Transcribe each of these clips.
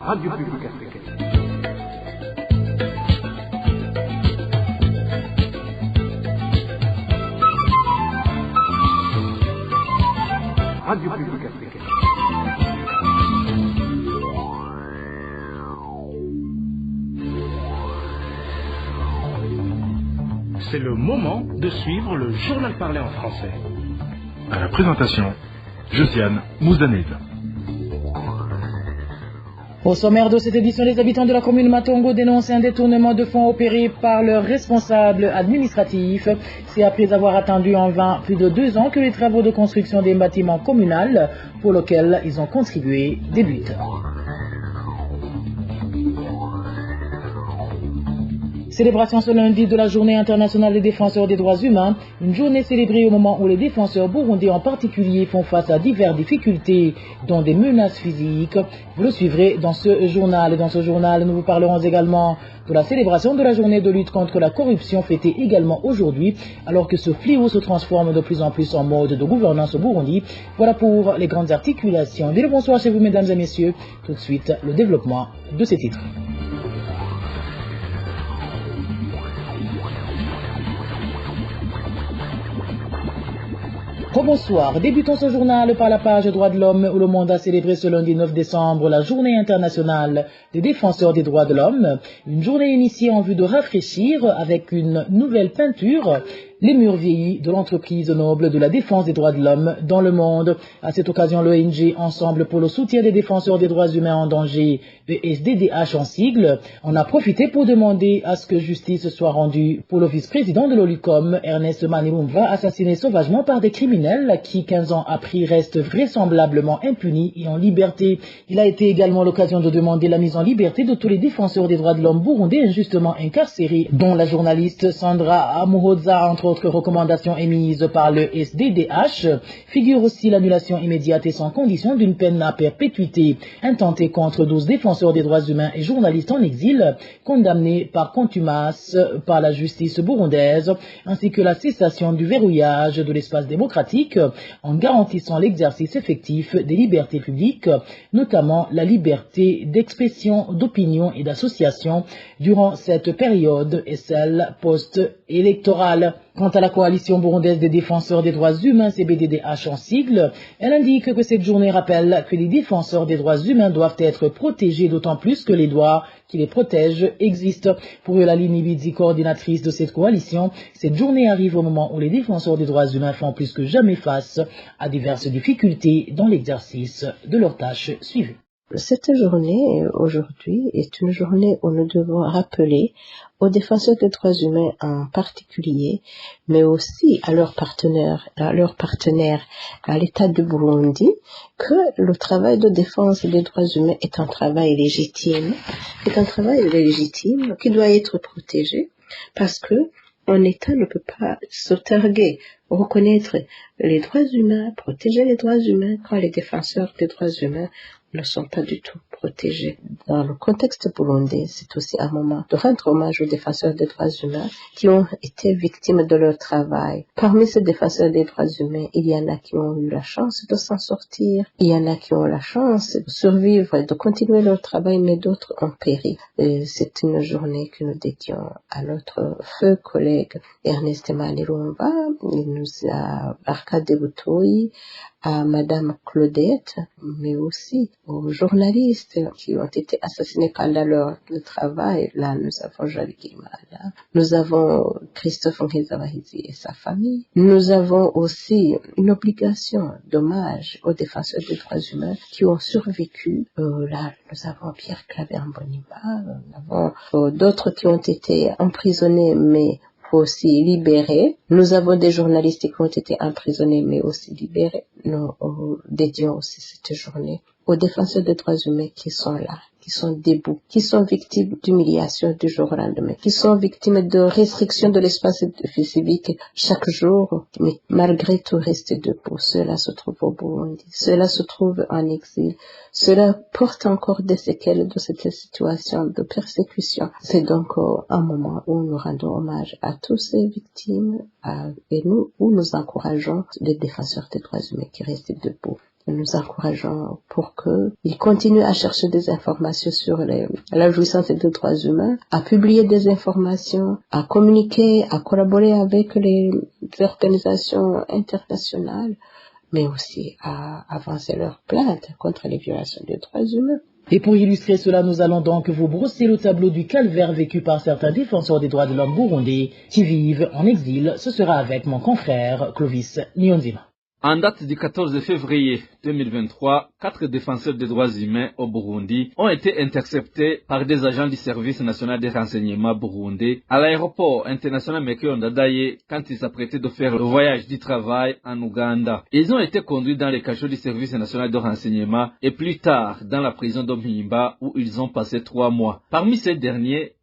Radio Publique Africaine. Radio Publique Africaine. C'est le moment de suivre le journal parlé en français. À la présentation, Josiane Mouzaned. Au sommaire de cette édition, les habitants de la commune Matongo dénoncent un détournement de fonds opéré par leurs responsables administratifs. C'est après avoir attendu en vain plus de 2 ans que les travaux de construction des bâtiments communaux pour lesquels ils ont contribué débutent. Célébration ce lundi de la Journée internationale des défenseurs des droits humains, une journée célébrée au moment où les défenseurs burundais en particulier font face à diverses difficultés, dont des menaces physiques. Vous le suivrez dans ce journal. Et dans ce journal, nous vous parlerons également de la célébration de la journée de lutte contre la corruption fêtée également aujourd'hui, alors que ce fléau se transforme de plus en plus en mode de gouvernance au Burundi. Voilà pour les grandes articulations. Bien le bonsoir chez vous, mesdames et messieurs. Tout de suite, le développement de ces titres. Bonsoir. Débutons ce journal par la page Droits de l'homme où le monde a célébré ce lundi 9 décembre la Journée internationale des défenseurs des droits de l'homme. Une journée initiée en vue de rafraîchir avec une nouvelle peinture les murs vieillis de l'entreprise noble de la défense des droits de l'homme dans le monde. À cette occasion, l'ONG Ensemble pour le soutien des défenseurs des droits humains en danger, ESDDH en sigle, en a profité pour demander à ce que justice soit rendue pour le vice-président de l'OLUCOM, Ernest Manirumva, assassiné sauvagement par des criminels qui, 15 ans après, restent vraisemblablement impunis et en liberté. Il a été également l'occasion de demander la mise en liberté de tous les défenseurs des droits de l'homme burundais injustement incarcérés, dont la journaliste Sandra Amuhoza, entre autres recommandations émises par le SDDH, figure aussi l'annulation immédiate et sans condition d'une peine à perpétuité intentée contre 12 défenseurs des droits humains et journalistes en exil, condamnés par contumace par la justice burundaise, ainsi que la cessation du verrouillage de l'espace démocratique en garantissant l'exercice effectif des libertés publiques, notamment la liberté d'expression, d'opinion et d'association durant cette période et celle post-électorale. Quant à la coalition burundaise des défenseurs des droits humains, CBDDH en sigle, elle indique que cette journée rappelle que les défenseurs des droits humains doivent être protégés, d'autant plus que les droits qui les protègent existent. Pour Eulaline Ibidzi, coordinatrice de cette coalition, cette journée arrive au moment où les défenseurs des droits humains font plus que jamais face à diverses difficultés dans l'exercice de leurs tâches suivies. Cette journée, aujourd'hui, est une journée où nous devons rappeler aux défenseurs des droits humains en particulier, mais aussi à leurs partenaires, à l'État du Burundi, que le travail de défense des droits humains est un travail légitime, qui doit être protégé, parce que un État ne peut pas se targuer, reconnaître les droits humains, protéger les droits humains quand les défenseurs des droits humains ne sont pas du tout protégés. Dans le contexte burundais, c'est aussi un moment de rendre hommage aux défenseurs des droits humains qui ont été victimes de leur travail. Parmi ces défenseurs des droits humains, il y en a qui ont eu la chance de s'en sortir, il y en a qui ont la chance de survivre et de continuer leur travail, mais d'autres ont péri. Et c'est une journée que nous dédions à notre feu collègue Ernest Manirumva. Il nous a Arkade Butoyi, à Madame Claudette, mais aussi aux journalistes qui ont été assassinés pendant leur travail. Là, nous avons Joël Guimala, nous avons Christophe Nkezabahizi et sa famille. Nous avons aussi une obligation d'hommage aux défenseurs des droits humains qui ont survécu. Là, nous avons Pierre Claver Mbonimpa, nous avons d'autres qui ont été emprisonnés, mais aussi libérés. Nous avons des journalistes qui ont été emprisonnés mais aussi libérés. Nous dédions aussi cette journée aux défenseurs des droits humains qui sont là, qui sont debout, qui sont victimes d'humiliation du jour au lendemain, qui sont victimes de restrictions de l'espace civique chaque jour, mais malgré tout restent debout. Cela se trouve au Burundi, cela se trouve en exil, cela porte encore des séquelles de cette situation de persécution. C'est donc un moment où nous rendons hommage à toutes ces victimes et où nous encourageons les défenseurs des droits humains qui restent debout. nous encourageons pour qu'ils continuent à chercher des informations sur la jouissance des droits humains, à publier des informations, à communiquer, à collaborer avec les organisations internationales, mais aussi à avancer leurs plaintes contre les violations des droits humains. Et pour illustrer cela, nous allons donc vous brosser le tableau du calvaire vécu par certains défenseurs des droits de l'homme burundais qui vivent en exil. Ce sera avec mon confrère Clovis Nyonzima. En date du 14 février 2023, 4 défenseurs des droits humains au Burundi ont été interceptés par des agents du service national des renseignements burundais à l'aéroport international Mekyo Ndadaye quand ils s'apprêtaient de faire le voyage du travail en Ouganda. Ils ont été conduits dans les cachots du service national de renseignement et plus tard dans la prison de Mpimba où ils ont passé 3 mois. Parmi ces derniers,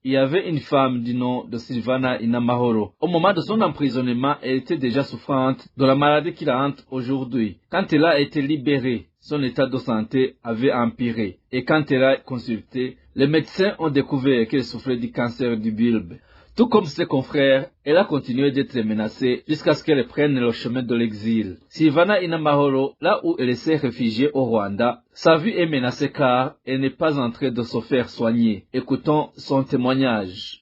il y avait une femme du nom de Silvana Inamahoro. Au moment de son emprisonnement, elle était déjà souffrante de la maladie qui la hante aujourd'hui. Quand elle a été libérée, son état de santé avait empiré. Et quand elle a consulté, les médecins ont découvert qu'elle souffrait du cancer du bulbe. Tout comme ses confrères, elle a continué d'être menacée jusqu'à ce qu'elle prenne le chemin de l'exil. Silvana Inamahoro, là où elle s'est réfugiée au Rwanda, sa vie est menacée car elle n'est pas en train de se faire soigner. Écoutons son témoignage.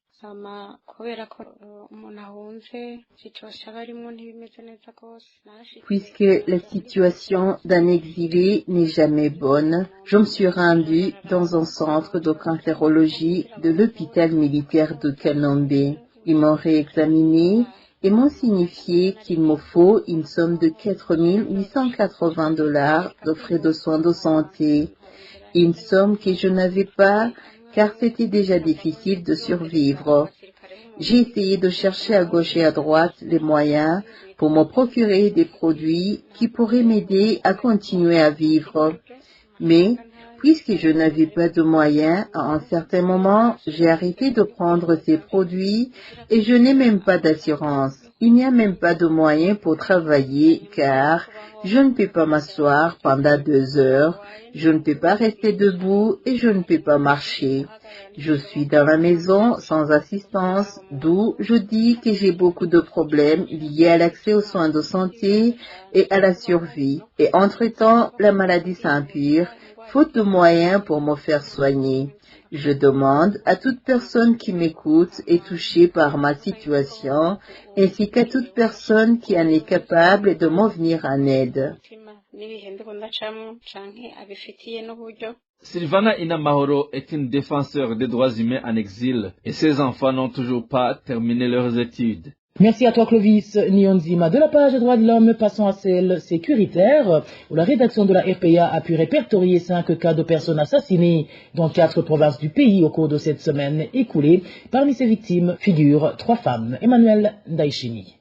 Puisque la situation d'un exilé n'est jamais bonne, je me suis rendue dans un centre de cancérologie de l'hôpital militaire de Kanombe. Ils m'ont réexaminé et m'ont signifié qu'il me faut une somme de $4,880 de frais de soins de santé, une somme que je n'avais pas car c'était déjà difficile de survivre. J'ai essayé de chercher à gauche et à droite les moyens pour me procurer des produits qui pourraient m'aider à continuer à vivre. Mais, puisque je n'avais pas de moyens, à un certain moment, j'ai arrêté de prendre ces produits et je n'ai même pas d'assurance. Il n'y a même pas de moyens pour travailler car je ne peux pas m'asseoir pendant 2 heures, je ne peux pas rester debout et je ne peux pas marcher. Je suis dans la maison sans assistance, d'où je dis que j'ai beaucoup de problèmes liés à l'accès aux soins de santé et à la survie. Et entre-temps, la maladie s'empire, faute de moyens pour me faire soigner. Je demande à toute personne qui m'écoute et touchée par ma situation, ainsi qu'à toute personne qui en est capable de m'en venir en aide. Silvana Inamahoro est une défenseure des droits humains en exil et ses enfants n'ont toujours pas terminé leurs études. Merci à toi Clovis Nyonzima. De la page droits de l'homme, passons à celle sécuritaire, où la rédaction de la RPA a pu répertorier 5 cas de personnes assassinées dans 4 provinces du pays au cours de cette semaine écoulée. Parmi ces victimes figurent 3 femmes. Emmanuel Ndaichini.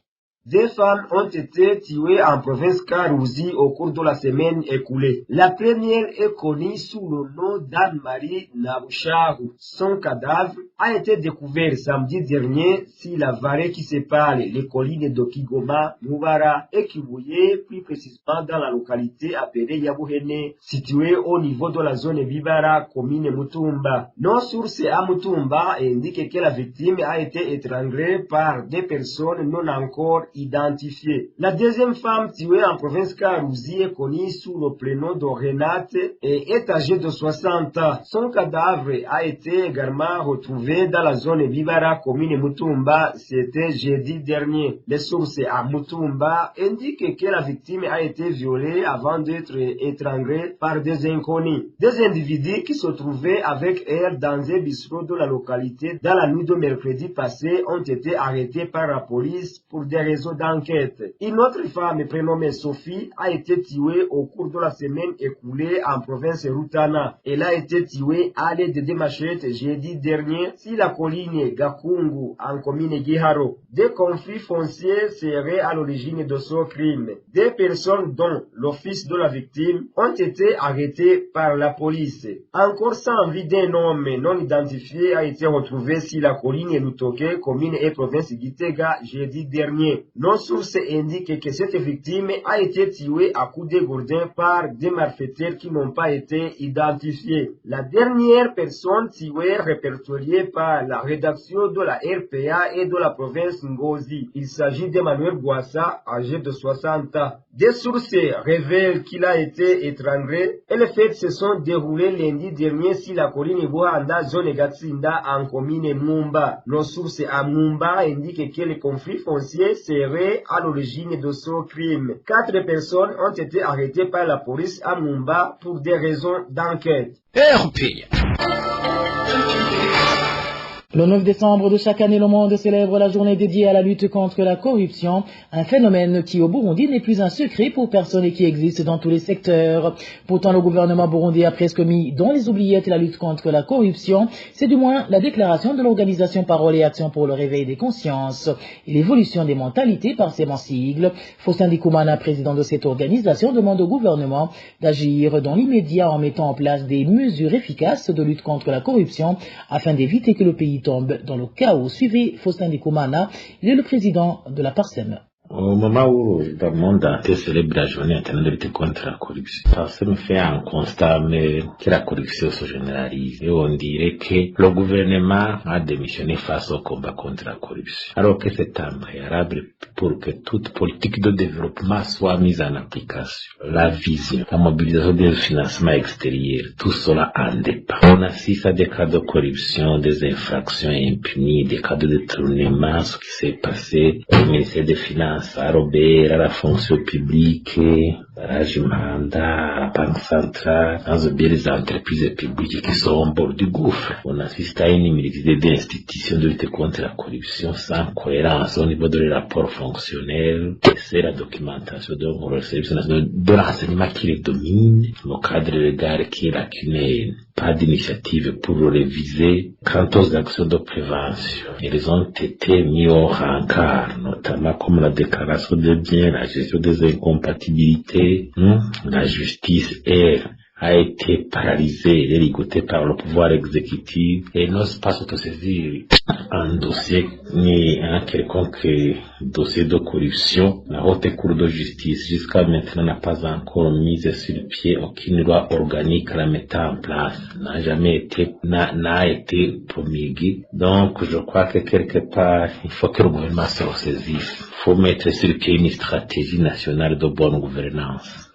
2 femmes ont été tuées en province Karouzi au cours de la semaine écoulée. La première est connue sous le nom d'Anne-Marie Naboucharou. Son cadavre a été découvert samedi dernier sur la vallée qui sépare les collines de Kigoma, Mubara et Kibuye, plus précisément dans la localité appelée Yabouhene, située au niveau de la zone Bibara, commune Mutumba. Nos sources à Mutumba indiquent que la victime a été étranglée par des personnes non encore identifiée. La deuxième femme tuée en province Karouzi est connue sous le prénom de Renate et est âgée de 60 ans. Son cadavre a été également retrouvé dans la zone Bibara, commune Mutumba, c'était jeudi dernier. Les sources à Mutumba indiquent que la victime a été violée avant d'être étranglée par des inconnus. Des individus qui se trouvaient avec elle dans un bistrot de la localité dans la nuit de mercredi passé ont été arrêtés par la police pour des raisons d'enquête. Une autre femme prénommée Sophie a été tuée au cours de la semaine écoulée en province Rutana. Elle a été tuée à l'aide de machettes jeudi dernier sur la colline Gakungu en commune Giharo. Des conflits fonciers seraient à l'origine de ce crime. Des personnes dont le fils de la victime ont été arrêtées par la police. Encore sans vie d'un homme non identifié a été retrouvé sur la colline Lutoke, commune et province Gitega jeudi dernier. Nos sources indiquent que cette victime a été tuée à coups de gourdin par des malfaiteurs qui n'ont pas été identifiés. La dernière personne tuée répertoriée par la rédaction de la RPA et de la province Ngozi. Il s'agit d'Emmanuel Bouassa, âgé de 60 ans. Des sources révèlent qu'il a été étranglé et les faits se sont déroulés lundi dernier sur la colline Bohanda, zone Gatsinda, en commune Mumba. Nos sources à Mumba indiquent que le conflit foncier serait à l'origine de ce crime. 4 personnes ont été arrêtées par la police à Mumba pour des raisons d'enquête. Le 9 décembre de chaque année, le monde célèbre la journée dédiée à la lutte contre la corruption, un phénomène qui au Burundi n'est plus un secret pour personne et qui existe dans tous les secteurs. Pourtant, le gouvernement burundais a presque mis dans les oubliettes la lutte contre la corruption. C'est du moins la déclaration de l'organisation Parole et Action pour le réveil des consciences et l'évolution des mentalités par ses sigles. Faustin Ndikumana, président de cette organisation, demande au gouvernement d'agir dans l'immédiat en mettant en place des mesures efficaces de lutte contre la corruption afin d'éviter que le pays tombe dans le chaos. Suivez Faustin Ndikumana, il est le président de la PARSEM. Au moment où le monde entier célèbre la journée internationale de lutte contre la corruption, ça me fait un constat que la corruption se généralise et on dirait que le gouvernement a démissionné face au combat contre la corruption. Alors que c'est impréalable pour que toute politique de développement soit mise en application. La vision, la mobilisation des financements extérieurs, tout cela en dépend. On assiste à des cas de corruption, des infractions impunies, des cas de détournement, ce qui s'est passé au ministère des Finances, à Robert, à la fonction publique, à la Jimanda, à la Banque centrale, dans les entreprises publiques qui sont au bord du gouffre. On assiste à une multitude d'institutions de lutte contre la corruption sans cohérence au niveau des rapports fonctionnels. C'est la documentation donc le service national de l'enseignement qui les domine, le cadre légal qui est lacunaire. Pas d'initiative pour le réviser. Quant aux actions de prévention, elles ont été mises au rencard, notamment comme la déclaration des biens, la gestion des incompatibilités, la justice a été paralysée et ligotée par le pouvoir exécutif et n'ose pas s'autosaisir un dossier ni un quelconque dossier de corruption. La Haute Cour de justice jusqu'à maintenant n'a pas encore mis sur pied aucune loi organique la mettant en place, n'a été promulguée. Donc je crois que quelque part il faut que le gouvernement se ressaisisse. Il faut mettre sur pied une stratégie nationale de bonne gouvernance.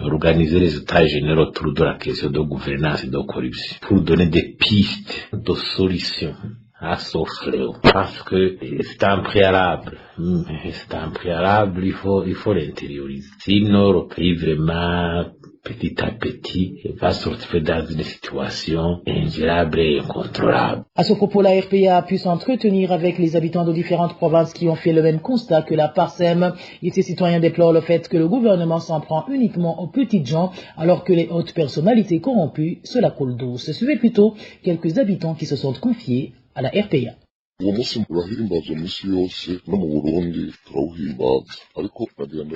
Organiser les états généraux autour de la question de gouvernance et de corruption pour donner des pistes de solutions à ce fléau. Parce que c'est un préalable. Il faut l'intérioriser. Sinon, le pays vraiment, petit à petit, va se retrouver dans une situation ingérable et incontrôlable. À ce propos, la RPA a pu s'entretenir avec les habitants de différentes provinces qui ont fait le même constat que la PARSEM. Et ces citoyens déplorent le fait que le gouvernement s'en prend uniquement aux petites gens, alors que les hautes personnalités corrompues, cela coule douce. Suivez plutôt quelques habitants qui se sont confiés à la RPA.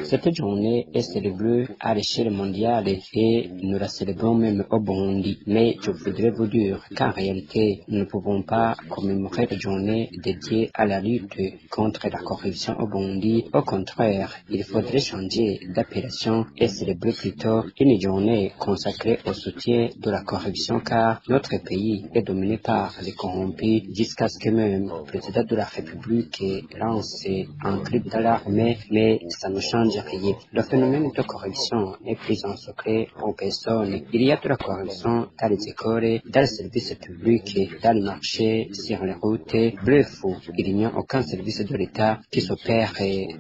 Cette journée est célébrée à l'échelle mondiale et nous la célébrons même au Burundi. Mais je voudrais vous dire qu'en réalité, nous ne pouvons pas commémorer la journée dédiée à la lutte contre la corruption au Burundi. Au contraire, il faudrait changer d'appellation et célébrer plutôt une journée consacrée au soutien de la corruption car notre pays est dominé par les corrompus jusqu'à ce que même le président de la République lance un cri d'alarme, mais ça ne change rien. Le phénomène de corruption n'est plus un secret aux personnes. Il y a de la corruption dans les écoles, dans les services publics, dans les marchés, sur les routes. Bref, il n'y a aucun service de l'État qui s'opère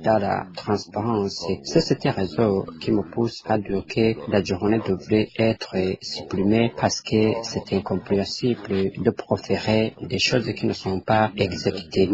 dans la transparence. C'est cette raison qui me pousse à dire que la journée devrait être supprimée parce que c'est incompréhensible de proférer des choses qui ne sont pas exécutées.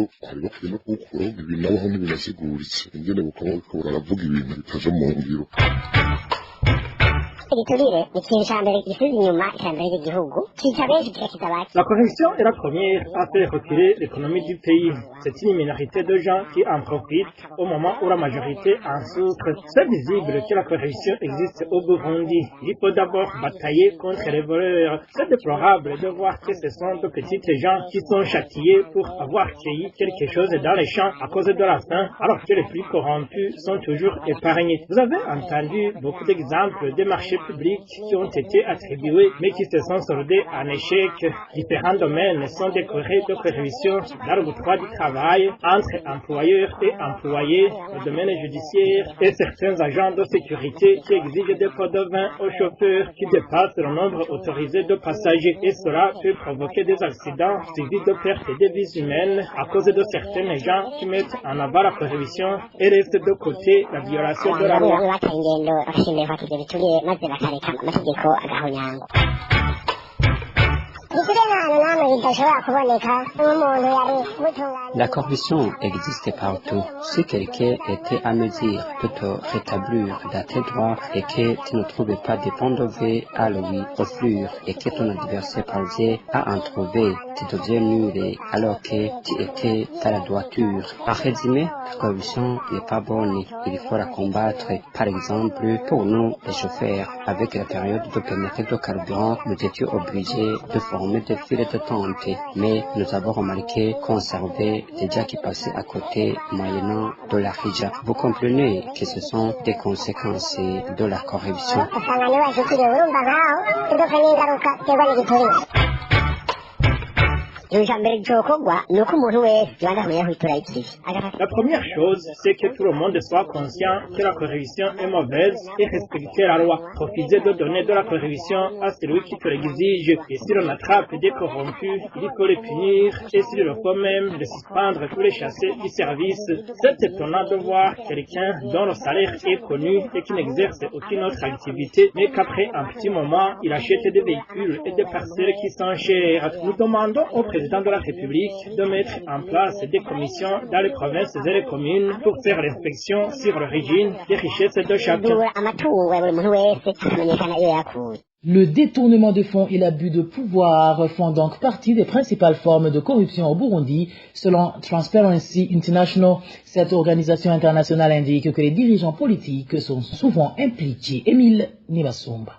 La corruption est la première à faire reculer l'économie du pays. C'est une minorité de gens qui en profitent au moment où la majorité en souffre. C'est visible que la corruption existe au Burundi. Il faut d'abord batailler contre les voleurs. C'est déplorable de voir que ce sont de petites gens qui sont châtiés pour avoir cueilli quelque chose dans les champs à cause de la faim, alors que les plus corrompus sont toujours épargnés. Vous avez entendu beaucoup d'exemples de marchés publics qui ont été attribués, mais qui se sont soldés en échec. Différents domaines sont décorés de corruption dans le droit du travail, entre employeurs et employés, le domaine judiciaire et certains agents de sécurité qui exigent des pots de vin aux chauffeurs qui dépassent le nombre autorisé de passagers. Et cela peut provoquer des accidents suivis de pertes de vies humaines à cause de certains gens qui mettent en avant la corruption et laissent de côté la violation de la loi. La corruption existe partout. Si quelqu'un était à me dire de te rétablir dans tes droits et que tu ne trouvais pas de bons devants à lui offrir et que ton adversaire parvient à en trouver, tu deviens nul alors que tu étais dans la droiture. En résumé, la corruption n'est pas bonne. Il faut la combattre. Par exemple, pour nous, les chauffeurs, avec la période de pénurie de carburant, nous étions obligés de former des files de tente, mais nous avons remarqué qu'on servait des gens qui passaient à côté moyennant de la hija. Vous comprenez que ce sont des conséquences de la corruption. La première chose, c'est que tout le monde soit conscient que la corruption est mauvaise et respecter la loi. Profitez de donner de la corruption à celui qui te l'exige. Et si l'on attrape des corrompus, il faut les punir. Et s'il le faut même, les suspendre ou les chasser du service. C'est étonnant de voir quelqu'un dont le salaire est connu et qui n'exerce aucune autre activité, mais qu'après un petit moment, il achète des véhicules et des parcelles qui sont chères. Nous demandons au président de la République de mettre en place des commissions dans les provinces et les communes pour faire l'inspection sur l'origine des richesses de chacun. Le détournement de fonds et l'abus de pouvoir font donc partie des principales formes de corruption au Burundi. Selon Transparency International, cette organisation internationale indique que les dirigeants politiques sont souvent impliqués. Émile Nibasumba.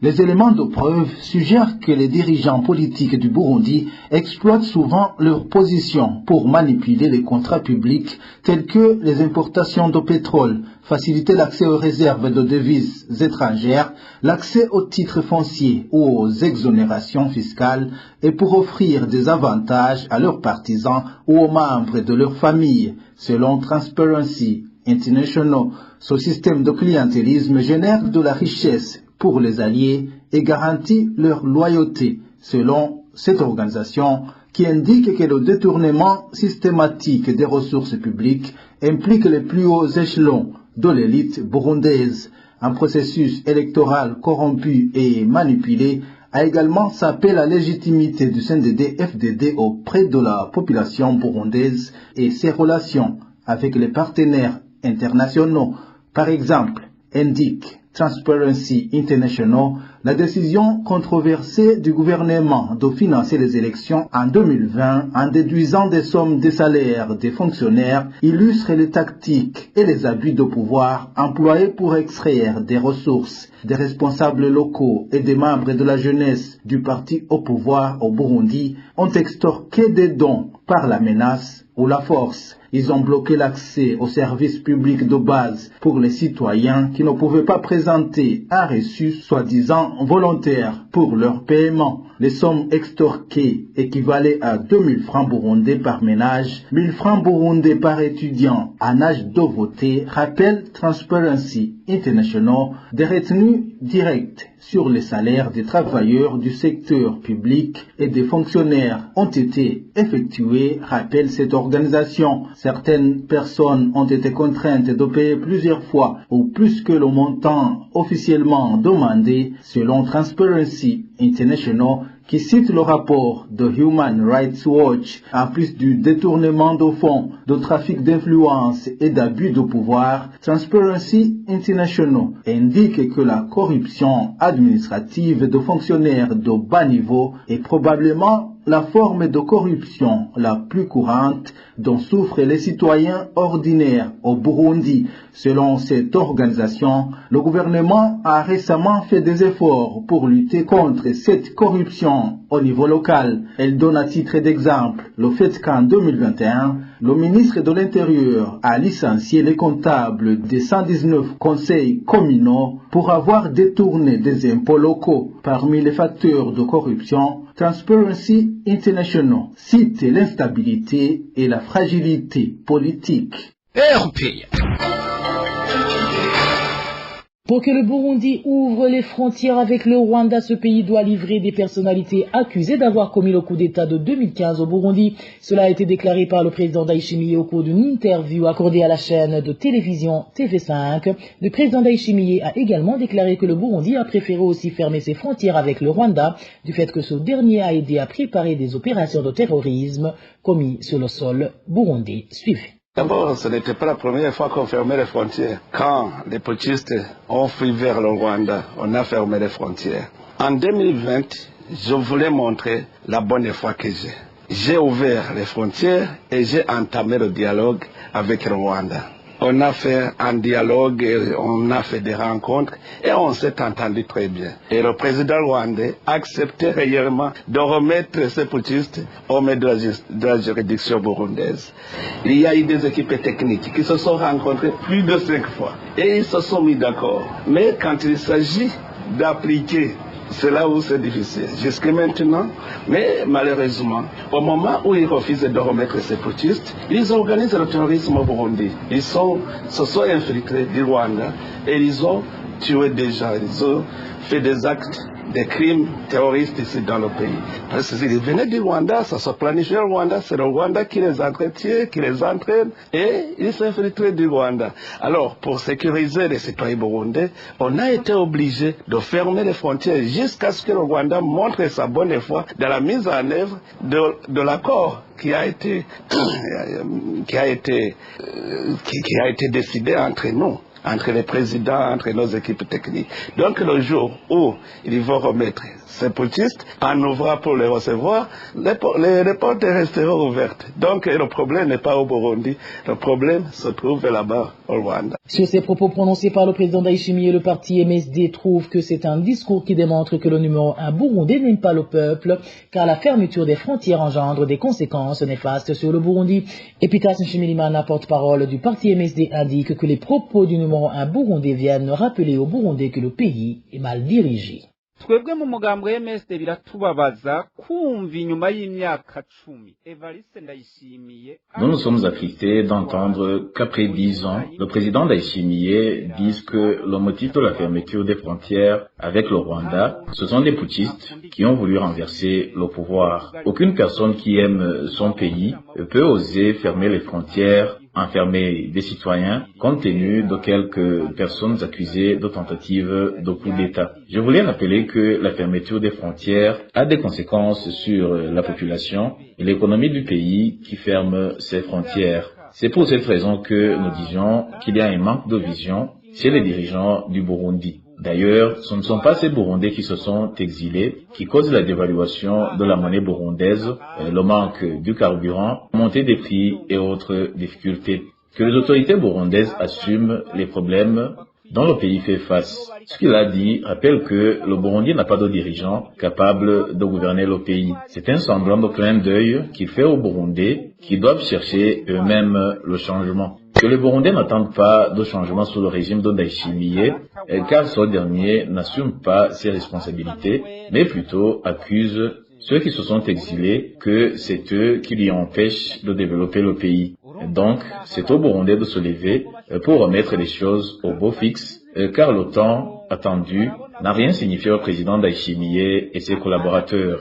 Les éléments de preuve suggèrent que les dirigeants politiques du Burundi exploitent souvent leur position pour manipuler les contrats publics tels que les importations de pétrole, faciliter l'accès aux réserves de devises étrangères, l'accès aux titres fonciers ou aux exonérations fiscales et pour offrir des avantages à leurs partisans ou aux membres de leur famille. Selon Transparency International, ce système de clientélisme génère de la richesse pour les alliés et garantit leur loyauté, selon cette organisation qui indique que le détournement systématique des ressources publiques implique les plus hauts échelons de l'élite burundaise. Un processus électoral corrompu et manipulé a également sapé la légitimité du CNDD-FDD auprès de la population burundaise et ses relations avec les partenaires internationaux. Par exemple, indique Transparency International, la décision controversée du gouvernement de financer les élections en 2020 en déduisant des sommes des salaires des fonctionnaires illustre les tactiques et les abus de pouvoir employés pour extraire des ressources des responsables locaux et des membres de la jeunesse du parti au pouvoir au Burundi ont extorqué des dons par la menace ou la force. Ils ont bloqué l'accès aux services publics de base pour les citoyens qui ne pouvaient pas présenter un reçu soi-disant volontaire pour leur paiement. Les sommes extorquées équivalaient à 2000 francs burundais par ménage, 1000 francs burundais par étudiant en âge de voter, rappelle Transparency International. Des retenues directes sur les salaires des travailleurs du secteur public et des fonctionnaires ont été effectuées, rappelle cette organisation. Certaines personnes ont été contraintes de payer plusieurs fois ou plus que le montant officiellement demandé, selon Transparency Transparency International qui cite le rapport de Human Rights Watch, en plus du détournement de fonds, de trafic d'influence et d'abus de pouvoir, Transparency International indique que la corruption administrative de fonctionnaires de bas niveau est probablement la forme de corruption la plus courante dont souffrent les citoyens ordinaires au Burundi. Selon cette organisation, le gouvernement a récemment fait des efforts pour lutter contre cette corruption au niveau local. Elle donne à titre d'exemple le fait qu'en 2021, le ministre de l'Intérieur a licencié les comptables des 119 conseils communaux pour avoir détourné des impôts locaux. Parmi les facteurs de corruption, Transparency International cite l'instabilité et la fragilité politique. Pour que le Burundi ouvre les frontières avec le Rwanda, ce pays doit livrer des personnalités accusées d'avoir commis le coup d'État de 2015 au Burundi. Cela a été déclaré par le président Ndayishimiye au cours d'une interview accordée à la chaîne de télévision TV5. Le président Ndayishimiye a également déclaré que le Burundi a préféré aussi fermer ses frontières avec le Rwanda, du fait que ce dernier a aidé à préparer des opérations de terrorisme commises sur le sol burundais. Suivez. D'abord, ce n'était pas la première fois qu'on fermait les frontières. Quand les putschistes ont fui vers le Rwanda, on a fermé les frontières. En 2020, je voulais montrer la bonne foi que j'ai. J'ai ouvert les frontières et j'ai entamé le dialogue avec le Rwanda. On a fait un dialogue, on a fait des rencontres et on s'est entendu très bien. Et le président rwandais a accepté réellement de remettre ces putschistes au milieu de la juridiction burundaise. Il y a eu des équipes techniques qui se sont rencontrées plus de 5 fois et ils se sont mis d'accord. Mais quand il s'agit d'appliquer, c'est là où c'est difficile. Jusqu'à maintenant, mais malheureusement, au moment où ils refusent de remettre ces putschistes, ils organisent le terrorisme au Burundi. Ils se sont infiltrés du Rwanda et ils ont tué des gens, ils ont fait des actes, des crimes terroristes ici dans le pays. Parce qu'ils venaient du Rwanda, ça se planifiait au Rwanda, c'est le Rwanda qui les entretient, qui les entraîne, et ils s'infiltrent du Rwanda. Alors, pour sécuriser les citoyens burundais, on a été obligé de fermer les frontières jusqu'à ce que le Rwanda montre sa bonne foi dans la mise en œuvre de l'accord qui a été décidé entre nous, entre les présidents, entre nos équipes techniques. Donc le jour où ils vont remettre ces putschistes, en ouvrant pour les recevoir, les portes resteront ouvertes. Donc le problème n'est pas au Burundi, le problème se trouve là-bas au Rwanda. Sur ces propos prononcés par le président Ndayishimiye, le parti MSD trouve que c'est un discours qui démontre que le numéro 1 burundais n'aime pas le peuple, car la fermeture des frontières engendre des conséquences néfastes sur le Burundi. Epitas Nshimirimana, porte-parole du parti MSD, indique que les propos du numéro 1 burundais viennent rappeler aux Burundais que le pays est mal dirigé. twebwe mu mugambo MSD biratubabaza kumva inyuma y'imyaka 10 Evariste Ndayishimiye. Nous nous sommes afflictés d'entendre qu'après 10 ans, le président Ndayishimiye dise que le motif de la fermeture des frontières avec le Rwanda, ce sont des putschistes qui ont voulu renverser le pouvoir. Aucune personne qui aime son pays peut oser fermer les frontières, enfermer des citoyens, compte tenu de quelques personnes accusées de tentative de coup d'État. Je voulais rappeler que la fermeture des frontières a des conséquences sur la population et l'économie du pays qui ferme ses frontières. C'est pour cette raison que nous disions qu'il y a un manque de vision chez les dirigeants du Burundi. D'ailleurs, ce ne sont pas ces Burundais qui se sont exilés qui causent la dévaluation de la monnaie burundaise, le manque du carburant, la montée des prix et autres difficultés. Que les autorités burundaises assument les problèmes dont le pays fait face. Ce qu'il a dit rappelle que le Burundi n'a pas de dirigeants capables de gouverner le pays. C'est un semblant de clin d'œil qu'il fait aux Burundais qui doivent chercher eux-mêmes le changement. Que les Burundais n'attendent pas de changement sous le régime de Ndayishimiye, car ce dernier n'assume pas ses responsabilités, mais plutôt accuse ceux qui se sont exilés que c'est eux qui lui empêchent de développer le pays. Donc, c'est aux Burundais de se lever pour remettre les choses au beau fixe, car le temps attendu n'a rien signifié au président Ndayishimiye et ses collaborateurs.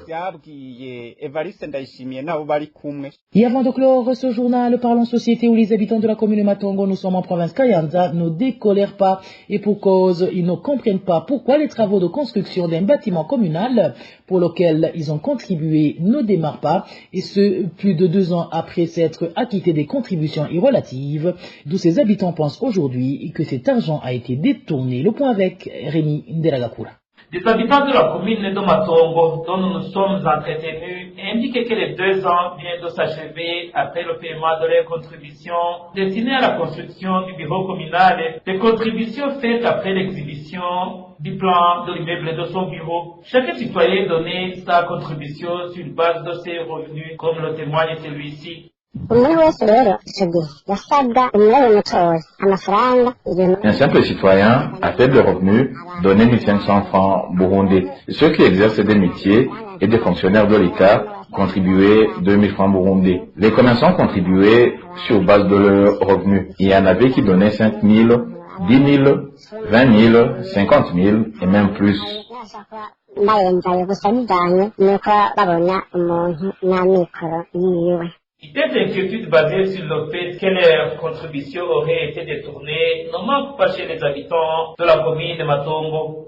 Et avant de clore ce journal, parlons société où les habitants de la commune de Matongo, nous sommes en province Kayanza, ne décolèrent pas et pour cause, ils ne comprennent pas pourquoi les travaux de construction d'un bâtiment communal pour lequel ils ont contribué ne démarrent pas, et ce, plus de 2 ans après s'être acquittés des contributions irrelatives, d'où ces habitants pensent aujourd'hui que cet argent a été détourné. Le point avec Rémi Nderagakura. Des habitants de la commune de Matongo, dont nous nous sommes entretenus, indiquent que les 2 ans viennent de s'achever après le paiement de leurs contributions destinées à la construction du bureau communal, des contributions faites après l'exhibition du plan de l'immeuble de son bureau. Chaque citoyen donnait sa contribution sur base de ses revenus, comme le témoigne celui-ci. Un simple citoyen à faible revenu donnait 1500 francs burundais. Ceux qui exercent des métiers et des fonctionnaires de l'État contribuaient 2000 francs burundais. Les commerçants contribuaient sur base de leurs revenus. Il y en avait qui donnaient 5000, 10 000, 20 000, 50 000 et même plus. Des inquiétudes basées sur le fait que leurs contributions auraient été détournées ne manquent pas chez les habitants de la commune de Matongo.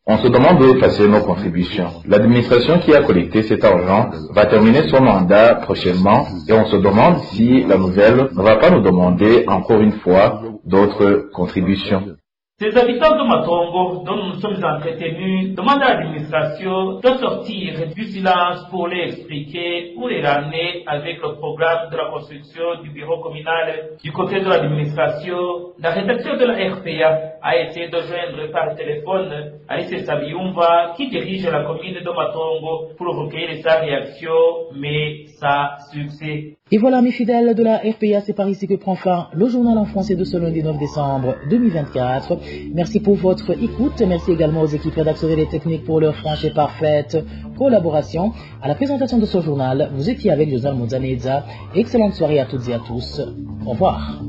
On se demande où est passé nos contributions. L'administration qui a collecté cet argent va terminer son mandat prochainement et on se demande si la nouvelle ne va pas nous demander encore une fois d'autres contributions. Ces habitants de Matongo, dont nous sommes entretenus, demandent à l'administration de sortir du silence pour les expliquer où les ramener avec le programme de la construction du bureau communal. Du côté de l'administration, la rédaction de la RPA a essayé de joindre par téléphone Alice Sabiumba, qui dirige la commune de Matongo, pour recueillir sa réaction, mais sans succès. Et voilà mes fidèles de la RPA, c'est par ici que prend fin le journal en français de ce lundi 9 décembre 2024. Merci pour votre écoute, merci également aux équipes rédactionnelles et techniques pour leur franche et parfaite collaboration. À la présentation de ce journal, vous étiez avec Josal Mouzaneza. Excellente soirée à toutes et à tous. Au revoir.